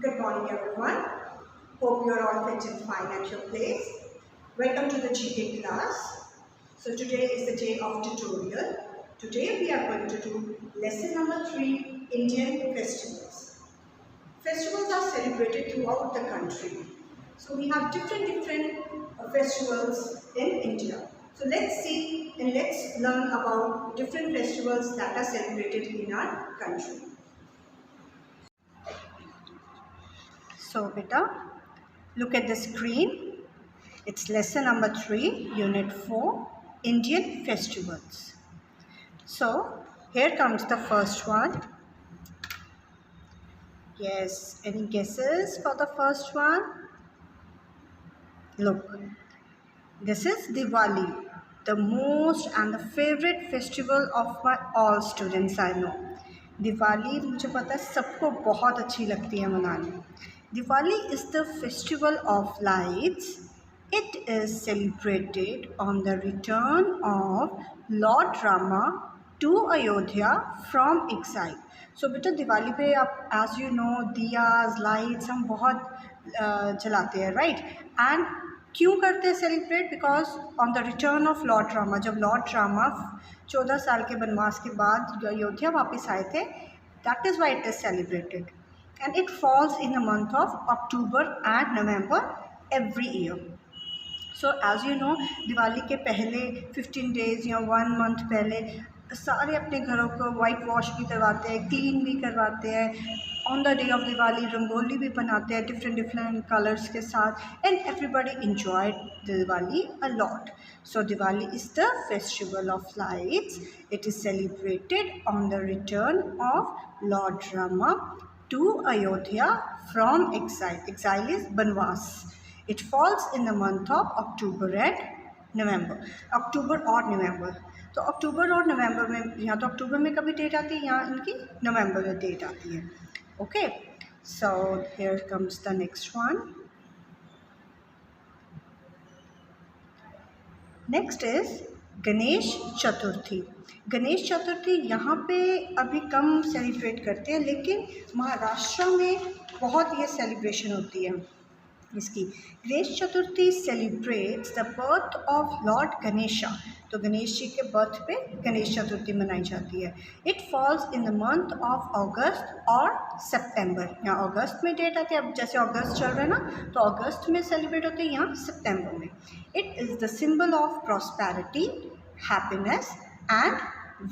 Good morning everyone. Hope you are all fit and fine at your place. Welcome to the GK class. So today is the day of tutorial. Today we are going to do lesson number 3, Indian festivals. Festivals are celebrated throughout the country. So we have different festivals in India. So let's see and let's learn about different festivals that are celebrated in our country. So beta, look at the screen. It's lesson number 3, unit 4, Indian festivals. So here comes the first one. Yes, any guesses for the first one? Look, this is Diwali, the most and the favorite festival of my all students I know. Diwali मुझे पता है सबको बहुत अच्छी लगती है मनानी. Diwali is the festival of lights. It is celebrated on the return of Lord Rama to Ayodhya from exile. So बेटा दिवाली पे आप as you know Diya's lights हम बहुत जलाते हैं right and क्यों करते हैं celebrate? Because on the return of Lord Rama, जब लॉर्ड रामा 14 साल के वनवास के बाद अयोध्या वापस आए थे, that is why it is celebrated and it falls in the month of October and November every year. So as you know Diwali के पहले 15 डेज़ या 1 मंथ पहले सारे अपने घरों को वाइट वॉश भी करवाते हैं, क्लीन भी करवाते हैं. On the day of Diwali rangoli भी बनाते हैं डिफरेंट कलर्स के साथ and everybody enjoyed Diwali a lot. So Diwali is the festival of lights. It is celebrated on the return of Lord Rama to Ayodhya from exile. Exile is Banvas. It falls in the month of October and November. अक्टूबर और नवंबर. तो अक्टूबर और नवंबर में यहाँ तो अक्टूबर में कभी date आती है, यहाँ इनकी नवंबर में डेट आती है. Okay, so here comes the next one. Next is Ganesh Chaturthi. Ganesh Chaturthi यहाँ पे अभी कम सेलिब्रेट करते हैं, लेकिन महाराष्ट्र में बहुत ये सेलिब्रेशन होती है इसकी. Ganesh Chaturthi celebrates the birth of lord Ganesha. तो गणेश जी के बर्थ पे गणेश चतुर्थी मनाई जाती है. It falls in the month of August और सितंबर. यहाँ अगस्त में डेट आती है, अब जैसे अगस्त चल रहा है ना, तो अगस्त में सेलिब्रेट होती है, यहाँ सितंबर में. It is the symbol of prosperity, happiness and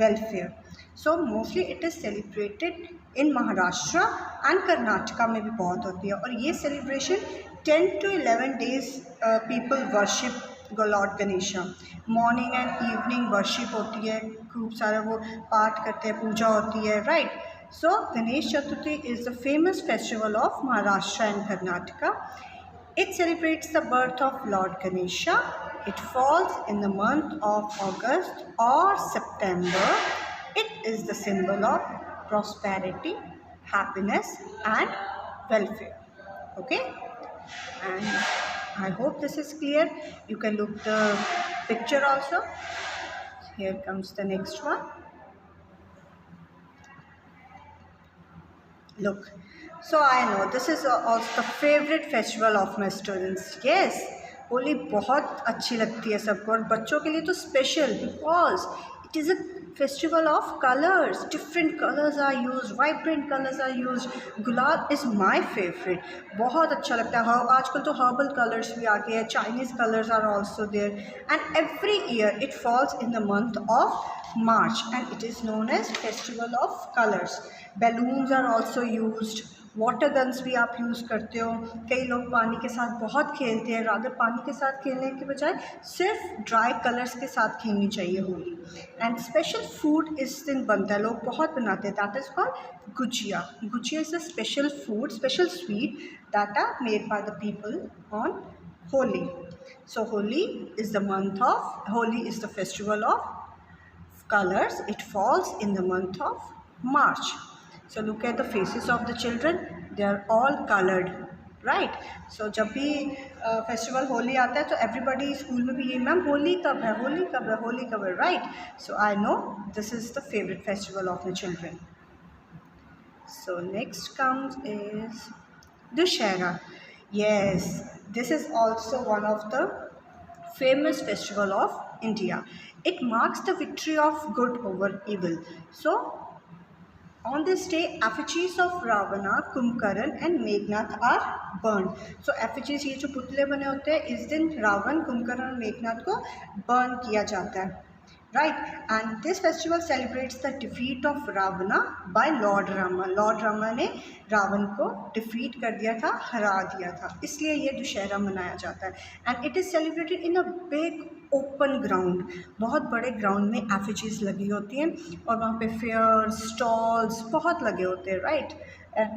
welfare. So mostly it is celebrated in Maharashtra and Karnataka में भी बहुत होती है. और ये celebration 10 to 11 days people worship Lord Ganesha. Morning and evening worship होती है, खूब सारा वो पाठ करते हैं, पूजा होती है, right. So Ganesh Chaturthi is the famous festival of Maharashtra and Karnataka. It celebrates the birth of lord Ganesha. It falls in the month of August और September. It is the symbol of prosperity, happiness and welfare. Okay, and I hope this is clear. You can look the picture also. Here comes the next one. Look, so I know this is also the favorite festival of my students. Yes, Holi बहुत अच्छी लगती है सबको, और बच्चों के लिए तो special because it is a festival of colors. Different colors are used, vibrant colors are used. Gulab is my favorite. बहुत अच्छा लगता है. आजकल तो herbal colors भी आ गए हैं, Chinese colors are also there, and every year it falls in the month of March and it is known as festival of colors. Balloons are also used. Water guns भी आप use करते हो. कई लोग पानी के साथ बहुत खेलते हैं, रादर पानी के साथ खेलने के बजाय सिर्फ ड्राई कलर्स के साथ खेलनी चाहिए होली. एंड स्पेशल फूड इस दिन बनता है, लोग बहुत बनाते हैं, that is called gujiya. Gujiya is a special food, special sweet that are made by the people on Holi. So Holi is the month of, Holi is the festival of colors. It falls in the month of March. So look at the faces of the children, they are all colored, right? So जब भी festival Holi आता है तो everybody school में भी ये, ma'am Holi कब है, होली कब है, होली कब है, right. So I know this is the favourite festival of the children. So next comes is Dussehra. Yes, this is also one of the famous festival of India. It marks the victory of good over evil. So, on this day, effigies of Ravana, Kumbhakarna and Meghnad are burned. So, effigies ये जो पुतले बने होते हैं इस दिन रावण कुंभकर्ण और मेघनाथ को बर्न किया जाता है. Right, and this festival celebrates the defeat of Ravana by Lord Rama. Lord Rama ने रावण को डिफीट कर दिया था, हरा दिया था, इसलिए ये दुशहरा मनाया जाता है. And it is celebrated in a big open ground. बहुत बड़े ग्राउंड में एफिजीज लगी होती हैं और वहाँ पे फेयर स्टॉल्स बहुत लगे होते हैं. राइट, एंड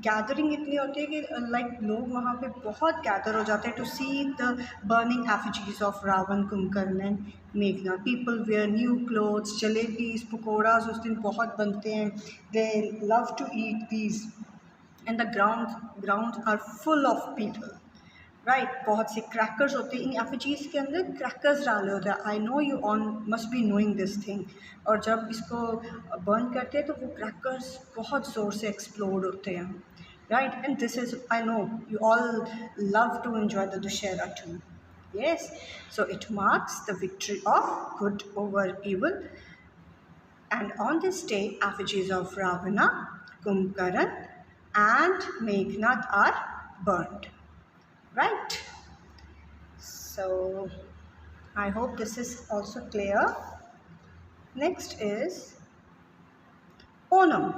गैदरिंग इतनी होती है कि लाइक लोग वहाँ पे बहुत गैदर हो जाते हैं to see the burning effigies of Ravan Kumbhkaran and मेघना. People wear new clothes, jalebis pakoras उस दिन बहुत बनते हैं. They love to eat these and the ground are full of people. Right, बहुत से क्रैकर्स होते हैं. इन एफिजीज के अंदर क्रैकर्स डाले होते हैं. आई know you on must be knowing this thing. और जब इसको बर्न करते हैं तो वो क्रैकर्स बहुत ज़ोर से एक्सप्लोड होते हैं. Right, and this is I know you all love to enjoy the Dussehra too. Yes, so it marks the victory of good over evil. And on this day, effigies of Ravana, Kumbhakarna and Meghnad are burned. Right? So, I hope this is also clear. Next is Onam.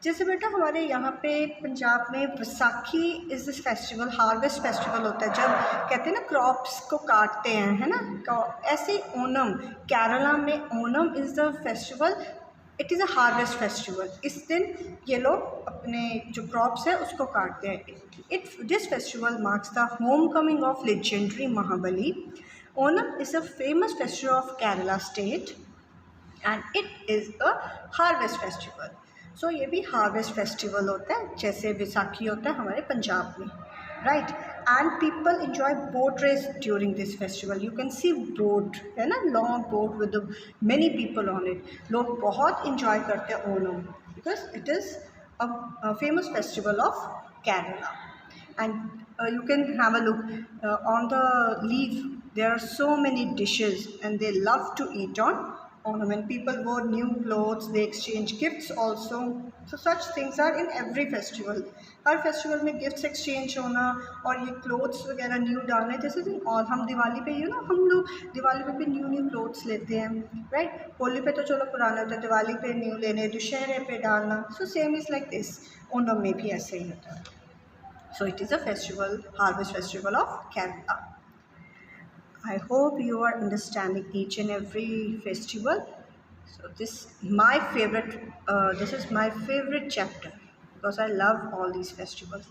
जैसे बेटा हमारे यहाँ पे पंजाब में Vaisakhi is this festival, harvest festival होता है जब कहते हैं ना क्रॉप्स को काटते हैं, है ना. ऐसे ओनम, केरला में Onam is the festival. It is a harvest festival. इस दिन ये लोग अपने जो क्रॉप्स है उसको काटते हैं. This festival marks the homecoming of legendary Mahabali. Onam is a famous festival of Kerala state and it is a harvest festival. So ये भी हार्वेस्ट फेस्टिवल होता है जैसे वैसाखी होता है हमारे पंजाब में. Right, and people enjoy boat race during this festival. You can see boat, है ना, long boat with many people on it. लोग बहुत इन्जॉय करते हैं Onam because it is a famous festival of Kerala. And you can have a look on the leaf. There are so many dishes and they love to eat on ornament. People wore new clothes, they exchange gifts also. So such things are in every festival. Her festival में gifts exchange होना और ये clothes वगैरह new डालने. जैसे और हम दिवाली पे ना हम लोग दिवाली पे भी न्यू क्लोथ्स लेते हैं. राइट, होली पे तो चलो पुराना होता है, दिवाली पे न्यू लेने, दुशहरे पे डालना. So same is like this. Onam में भी ऐसे ही होता है. So it is a festival, harvest festival of Kerala. I hope you are understanding each and every festival. So this is my favorite chapter because I love all these festivals.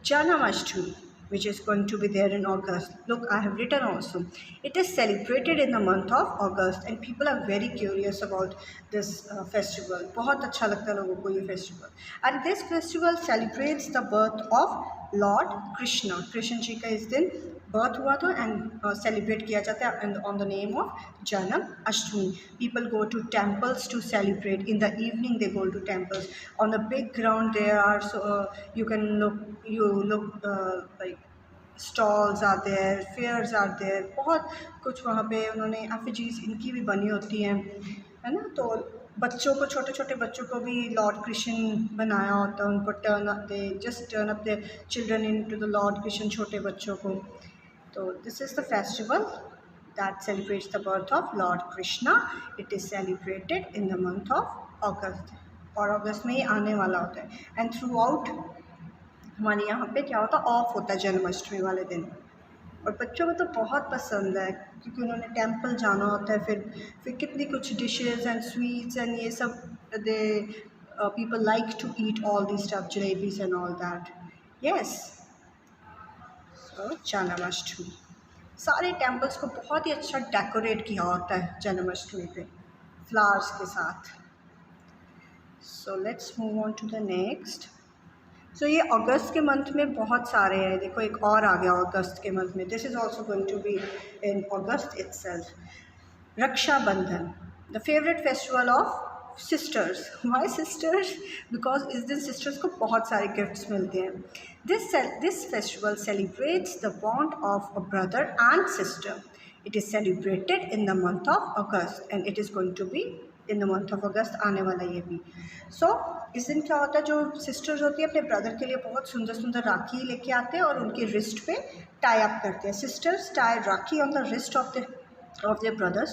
Janmashtami, which is going to be there in August. Look, I have written also. It is celebrated in the month of August and people are very curious about this festival. बहुत अच्छा लगता है लोगों को ये festival. And this festival celebrates the birth of Lord Krishna. Krishna ji का इस दिन बर्थ हुआ था एंड सेलिब्रेट किया जाता है on the name of Janmashtami. People go to temples to celebrate. In the evening they go to temples on the big ground. There are you can look like stalls are there, fairs are there. बहुत कुछ वहाँ पे उन्होंने एफिजीज इनकी भी बनी होती हैं, है ना. तो बच्चों को, छोटे छोटे बच्चों को भी लॉर्ड कृष्ण बनाया होता है. उनको turn up the children into the lord Krishna, छोटे बच्चों को. So this is the festival that celebrates the birth of Lord Krishna. It is celebrated in the month of August. और अगस्त में ही आने वाला होता है. एंड थ्रू आउट हमारे यहाँ पे क्या होता है, ऑफ होता है जन्माष्टमी वाले दिन. और बच्चों को तो बहुत पसंद है क्योंकि उन्होंने टेम्पल जाना होता है. फिर कितनी कुछ डिशेस एंड स्वीट्स एंड ये सब they people like to eat all the stuff, jalebis and all that. Yes, Janmashtami. सारे टेम्पल्स को बहुत ही अच्छा डेकोरेट किया होता है जन्माष्टमी पे फ्लावर्स के साथ. So let's move on to the next. So ये अगस्त के मंथ में बहुत सारे हैं. देखो एक और आ गया अगस्त के मंथ में. This is also going to be in August itself. Rakshabandhan, the favourite festival of sisters. Why sisters? Because इस दिन सिस्टर्स को बहुत सारे गिफ्ट्स मिलते हैं. This festival celebrates the bond of a brother and sister. It is celebrated in the month of August and it is going to be in the month of August आने वाला ये भी. सो इस दिन क्या होता है, जो सिस्टर्स होती है अपने ब्रदर के लिए बहुत सुंदर सुंदर राखी लेके आते हैं और उनके रिस्ट पे टाई अप करते हैं. Sisters tie rakhi on the wrist of their brothers,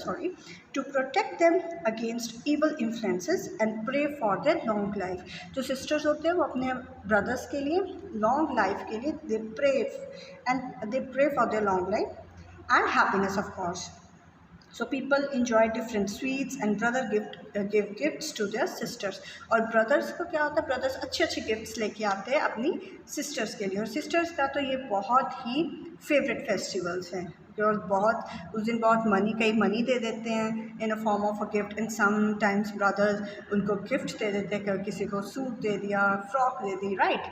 to protect them against evil influences and pray for their long life. जो sisters होते हैं वो अपने brothers के लिए long life के लिए they pray for their long life and happiness, of course. So people enjoy different sweets and brother give gifts to their sisters. और brothers को क्या होता है, brothers अच्छे अच्छे gifts लेके आते हैं अपनी sisters के लिए. और sisters का तो ये बहुत ही favorite festivals हैं. और बहुत उस दिन बहुत कई मनी दे देते हैं in a form of a gift. And sometimes brothers उनको गिफ्ट दे देते हैं, किसी को सूट दे दिया, फ्रॉक दे दी, right.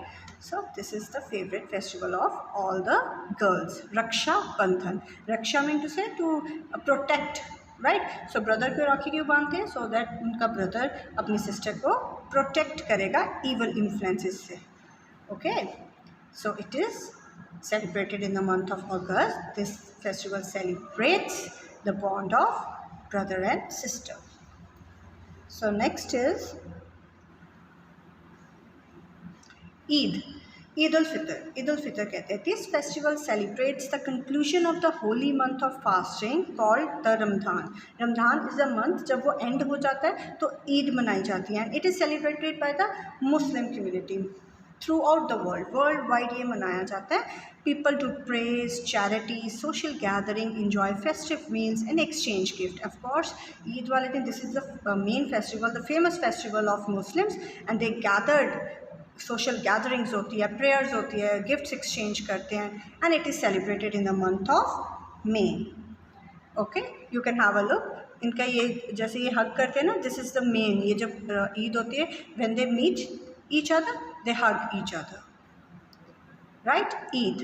So this is the favourite festival of all the girls. Raksha Bandhan. Raksha mean to say to protect, right. So brother को राखी क्यों बांधते हैं? सो दैट उनका ब्रदर अपनी सिस्टर को प्रोटेक्ट करेगा ईवल इन्फ्लुएंसेस से. Okay, so it is celebrated in the month of August. This festival celebrates the bond of brother and sister. So next is Eid. Eid al-Fitr. Eid al-Fitr कहते हैं. This festival celebrates the conclusion of the holy month of fasting called the Ramadan. Ramadan is a month जब वो end हो जाता है तो ईद मनाई जाती है. And it is celebrated by the Muslim community through out the world wide ये मनाया जाता है. People do praise, charity, social gathering, enjoy festive meals and exchange gift. Of course Eid वाले दिन this is the main festival, the famous festival of Muslims. And they gathered, social gatherings होती है, prayers होती है, गिफ्ट्स एक्सचेंज करते हैं. And it is celebrated in the month of May. Okay, you can have a look. इनका ये जैसे ये हग करते हैं ना, दिस इज़ द मेन. ये जब ईद होती है, when they meet each other, they hug each other, right? Eid.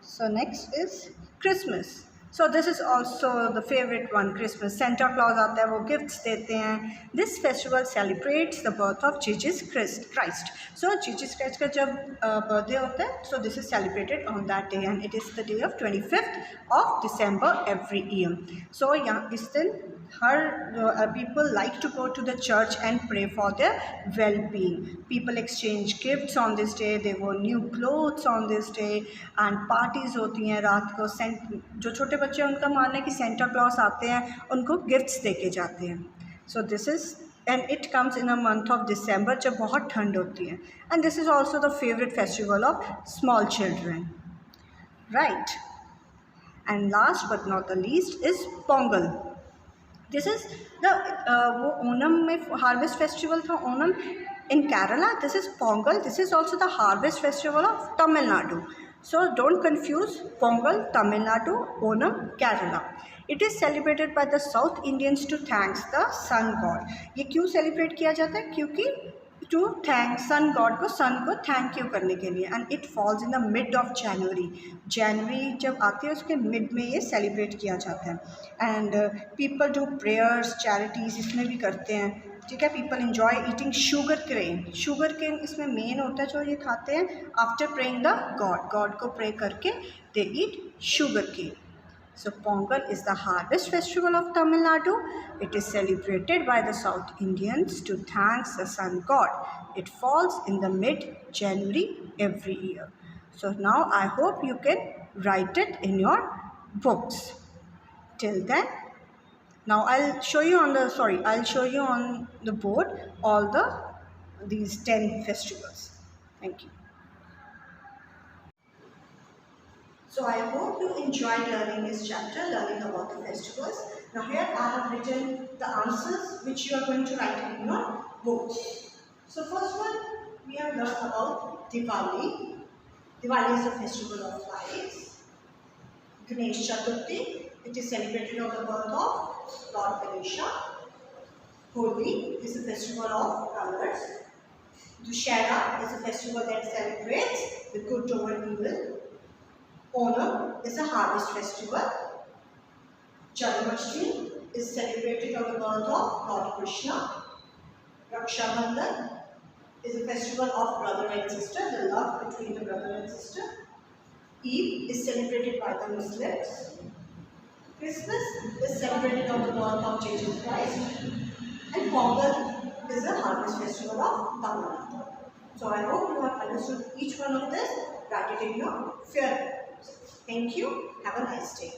So next is Christmas. So this is also the favorite one, Christmas. Santa Claus आता है, वो gifts देते हैं. This festival celebrates the birth of Jesus Christ. So Jesus Christ का जब birthday होता है, so this is celebrated on that day and it is the day of 25th of December every year. So यहाँ इस दिन हर people like to go to the church and pray for their well-being. People exchange gifts on this day. They wear new clothes on this day and parties होती हैं रात को. जो छोटे बच्चे हैं उनका मानना है कि सेंटा क्लॉस आते हैं, उनको गिफ्ट्स देके जाते हैं. सो this is and it comes in a month of December जब बहुत ठंड होती है. And this is also the favourite festival of small children, right. And last but not the least is Pongal. This is the वो ओनम में harvest festival था, Onam in Kerala. This is Pongal. This is also the harvest festival of Tamil Nadu. So don't confuse Pongal, Tamil Nadu, Onam, Kerala. It is celebrated by the South Indians to thank the sun god. ये क्यों celebrate किया जाता है? क्योंकि to thank sun god को, sun को thank you करने के लिए. And it falls in the mid of January. January जब आती है उसके mid में ये celebrate किया जाता है. And people do prayers, charities इसमें भी करते हैं, ठीक है. People enjoy eating sugarcane इसमें मेन होता है जो ये खाते हैं आफ्टर प्रेइंग द गॉड को प्रे करके they eat sugarcane. So Pongal is the harvest festival of Tamil Nadu. It is celebrated by the south Indians to thanks the sun god. It falls in the mid January every year. So now I hope you can write it in your books. Till then, now I'll show you on the board all these 10 festivals. Thank you. So I hope you enjoyed learning this chapter, learning about the festivals. Now here I have written the answers which you are going to write in your books. So first one, we have learned about Diwali. Diwali is a festival of lights. Ganesh Chaturthi, it is celebrated on the birth of Lord Ganesha. Holi is a festival of colors. Dussehra is a festival that celebrates the good over evil. Onam is a harvest festival. Janmashtami is celebrated on the birth of Lord Krishna. Raksha Bandhan is a festival of brother and sister, the love between the brother and sister. Eid is celebrated by the Muslims. Christmas is celebrated on the birth of Jesus Christ. And Pongal is a harvest festival of Tamil Nadu. So I hope you have understood each one of this. Write it in your fair. Thank you. Have a nice day.